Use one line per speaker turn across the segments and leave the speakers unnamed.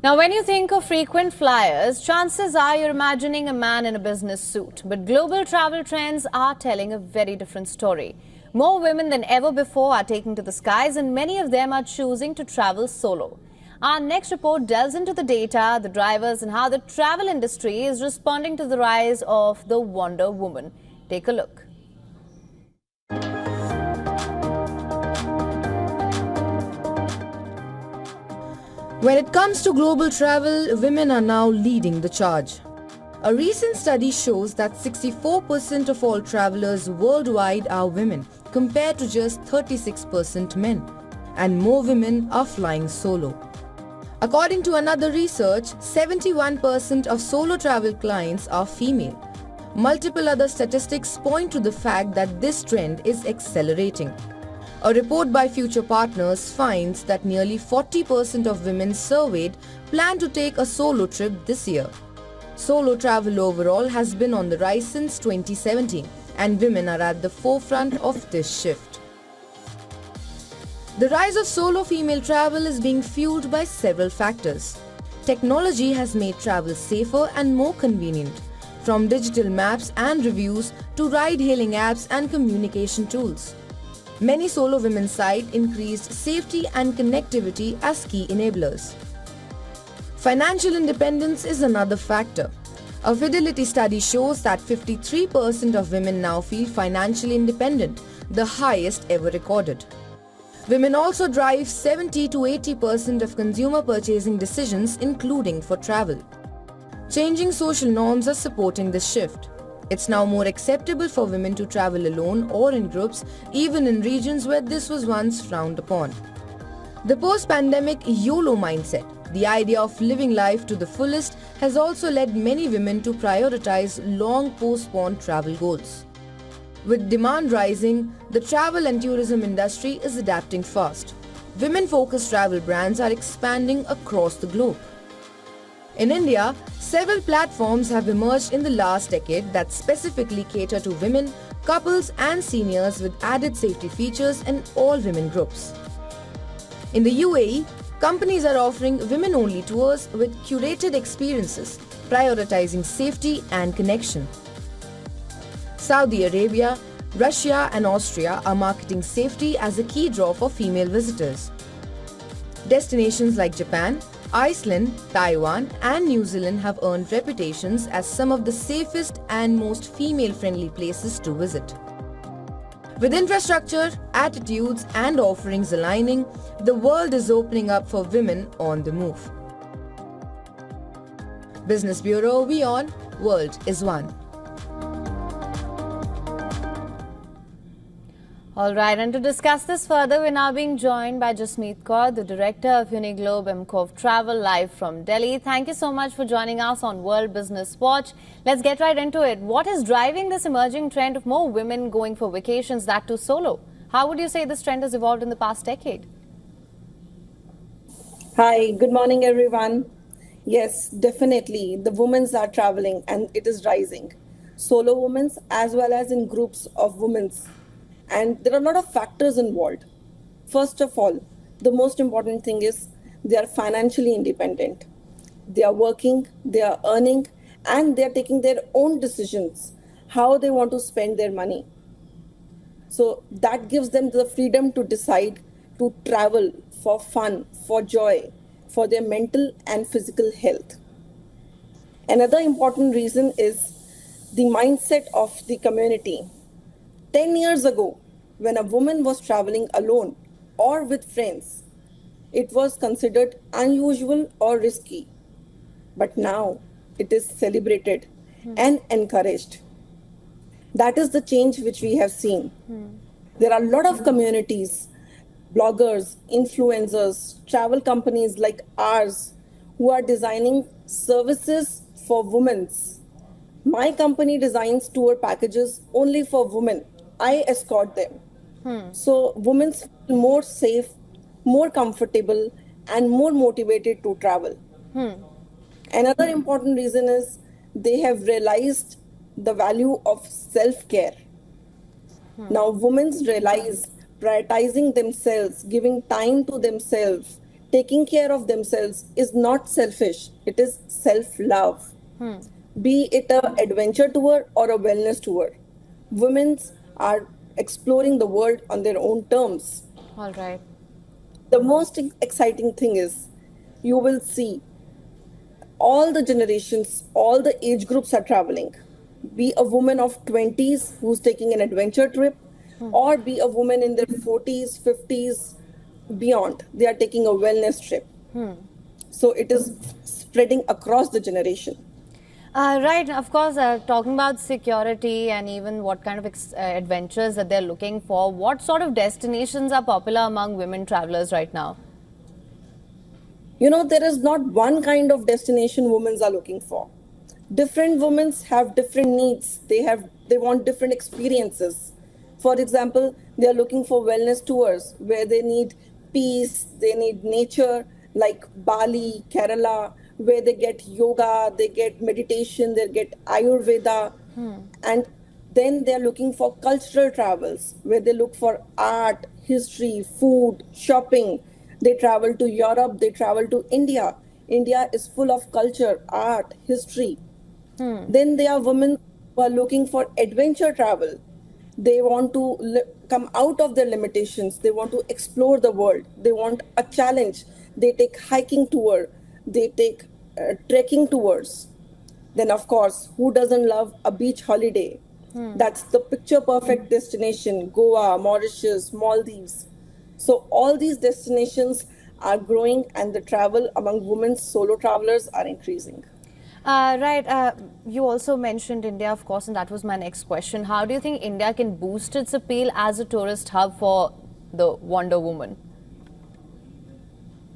Now, when you think of frequent flyers, chances are you're imagining a man in a business suit. But global travel trends are telling a very different story. More women than ever before are taking to the skies, and many of them are choosing to travel solo. Our next report delves into the data, the drivers, and how the travel industry is responding to the rise of the Wonder Woman. Take a look.
When it comes to global travel, women are now leading the charge. A recent study shows that 64% of all travelers worldwide are women, compared to just 36% men, and more women are flying solo. According to another research, 71% of solo travel clients are female. Multiple other statistics point to the fact that this trend is accelerating. A report by Future Partners finds that nearly 40% of women surveyed plan to take a solo trip this year. Solo travel overall has been on the rise since 2017, and women are at the forefront of this shift. The rise of solo female travel is being fueled by several factors. Technology has made travel safer and more convenient, from digital maps and reviews to ride-hailing apps and communication tools. Many solo women cite increased safety and connectivity as key enablers. Financial independence is another factor. A Fidelity study shows that 53% of women now feel financially independent, the highest ever recorded. Women also drive 70 to 80% of consumer purchasing decisions, including for travel. Changing social norms are supporting this shift. It's now more acceptable for women to travel alone or in groups, even in regions where this was once frowned upon. The post-pandemic YOLO mindset, the idea of living life to the fullest, has also led many women to prioritize long postponed travel goals. With demand rising, the travel and tourism industry is adapting fast. Women-focused travel brands are expanding across the globe. In India, several platforms have emerged in the last decade that specifically cater to women, couples and seniors with added safety features in all women groups. In the UAE, companies are offering women-only tours with curated experiences, prioritizing safety and connection. Saudi Arabia, Russia and Austria are marketing safety as a key draw for female visitors. Destinations like Japan, Iceland, Taiwan and New Zealand have earned reputations as some of the safest and most female-friendly places to visit. With infrastructure, attitudes and offerings aligning, the world is opening up for women on the move. Business Bureau, we on, World is One.
All right, and to discuss this further, we're now being joined by Jasmeet Kaur, the director of Uniglobe MCOV Travel, live from Delhi. Thank you so much for joining us on World Business Watch. Let's get right into it. What is driving this emerging trend of more women going for vacations, that too solo? How would you say this trend has evolved in the past decade?
Hi, good morning, everyone. Yes, definitely, the women's are traveling and it is rising. Solo women's as well as in groups of women's. And there are a lot of factors involved. First of all, the most important thing is they are financially independent. They are working, they are earning, and they are taking their own decisions, how they want to spend their money. So that gives them the freedom to decide to travel for fun, for joy, for their mental and physical health. Another important reason is the mindset of the community. 10 years ago, when a woman was traveling alone or with friends, it was considered unusual or risky. But now it is celebrated and encouraged. That is the change which we have seen. There are a lot of communities, bloggers, influencers, travel companies like ours who are designing services for women. My company designs tour packages only for women. I escort them. So women feel more safe, more comfortable, and more motivated to travel. Another important reason is they have realized the value of self-care. Now women realize prioritizing themselves, giving time to themselves, taking care of themselves is not selfish, it is self-love. Be it a adventure tour or a wellness tour. Women are exploring the world on their own terms.
All right.
The most exciting thing is you will see all the generations, all the age groups are traveling. Be a woman of 20s who's taking an adventure trip, or be a woman in their 40s, 50s, beyond. They are taking a wellness trip. So it is spreading across the generation.
Right, of course, talking about security and even what kind of adventures that they're looking for, what sort of destinations are popular among women travelers right now?
You know, there is not one kind of destination women are looking for. Different women have different needs. They want different experiences. For example, they are looking for wellness tours where they need peace, they need nature, like Bali, Kerala, where they get yoga, they get meditation, they get Ayurveda. And then they're looking for cultural travels where they look for art, history, food, shopping. They travel to Europe, they travel to India. India is full of culture, art, history. Then there are women who are looking for adventure travel. They want to come out of their limitations. They want to explore the world. They want a challenge. They take hiking tour. They take trekking tours. Then, of course, who doesn't love a beach holiday? That's the picture perfect destination. Goa, Mauritius, Maldives. So all these destinations are growing, and the travel among women solo travelers are increasing.
Right. You also mentioned India, of course, and that was my next question. How do you think India can boost its appeal as a tourist hub for the Wonder Woman?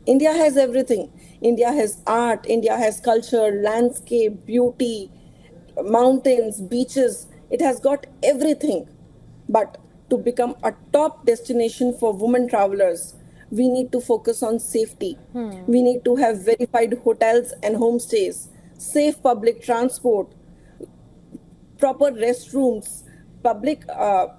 India has everything. India has art, India has culture, landscape, beauty, mountains, beaches. It has got everything. But to become a top destination for women travelers, we need to focus on safety. We need to have verified hotels and homestays, safe public transport, proper restrooms, public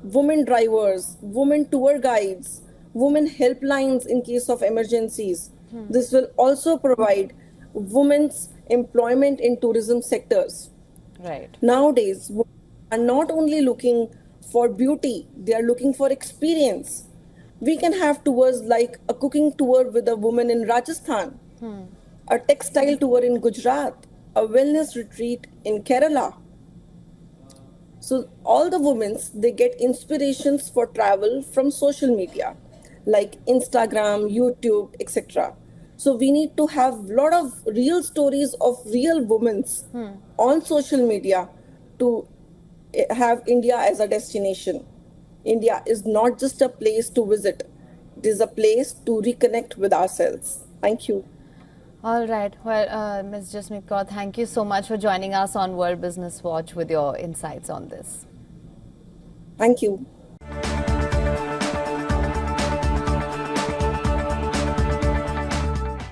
women drivers, women tour guides, women helplines in case of emergencies. This will also provide women's employment in tourism sectors.
Right.
Nowadays, women are not only looking for beauty, they are looking for experience. We can have tours like a cooking tour with a woman in Rajasthan, a textile tour in Gujarat, a wellness retreat in Kerala. So all the women, they get inspirations for travel from social media like Instagram, YouTube, etc. So we need to have a lot of real stories of real women on social media to have India as a destination. India is not just a place to visit, it is a place to reconnect with ourselves. Thank you.
All right. Well, Ms. Jasmeet Kaur, thank you so much for joining us on World Business Watch with your insights on this.
Thank you.